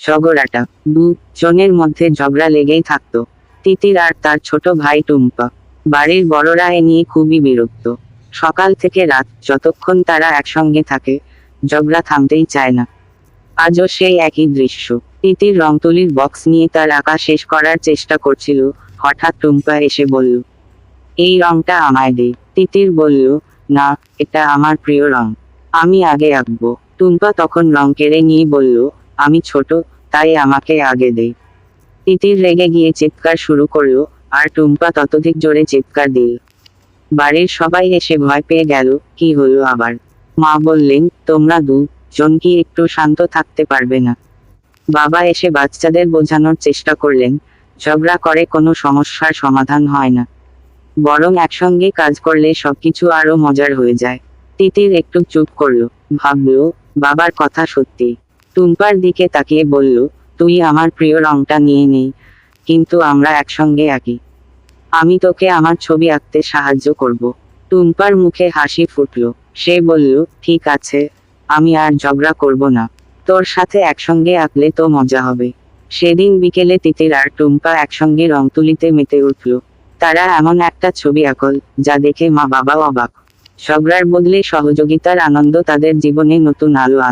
ঝগড়াটা দুজনের মধ্যে ঝগড়া লেগেই থাকতো। তিতির আর তার ছোট ভাই টুম্পা। বাড়ির বড়রা এ নিয়ে খুবই বিরক্ত। সকাল থেকে রাত যতক্ষণ তারা একসঙ্গে থাকে, ঝগড়া থামতেই চায় না। আজও সেই একই দৃশ্য। তিতির রং তুলির বক্স নিয়ে তার আঁকা শেষ করার চেষ্টা করছিল, হঠাৎ টুম্পা এসে বলল, এই রংটা আমায় দে। তিতির বলল, না, এটা আমার প্রিয় রং, আমি আগে আঁকবো। টুম্পা তখন রং কেড়ে নিয়ে বলল, আমি ছোট, তাই আমাকে আগে দে। তিতির রেগে গিয়ে চিৎকার শুরু করলো, আর টুম্পা ততোধিক জোরে চিৎকার দিল। বাড়ির সবাই এসে ভয় পেয়ে গেল, কি হলো আবার। মা বললেন, তোমরা দুজন কি একটু শান্ত থাকতে পারবে না? বাবা এসে বাচ্চাদের বোঝানোর চেষ্টা করলেন, ঝগড়া করে কোনো সমস্যার সমাধান হয় না, বরং একসঙ্গে কাজ করলে সবকিছু আরো মজার হয়ে যায়। তিতির একটু চুপ করলো, ভাবলো, বাবার কথা সত্যি। টুম্পার দিকে তাকিয়ে বলল, তুই আমার প্রিয় রংটা নিয়ে নেই, কিন্তু আমরা একসঙ্গে আঁকি। আমি তোকে আমার ছবি আঁকতে সাহায্য করব। টুম্পার মুখে হাসি ফুটলো। সে বলল, ঠিক আছে, আমি আর ঝগড়া করব না, তোর সাথে একসঙ্গে আঁকলে তো মজা হবে। সেদিন বিকেলে তিতির আর টুম্পা একসঙ্গে রং তুলিতে মেতে উঠল। তারা এমন একটা ছবি আঁকল, যা দেখে মা বাবাও অবাক। ঝগড়ার বদলে সহযোগিতার আনন্দ তাদের জীবনে নতুন আলো আনল।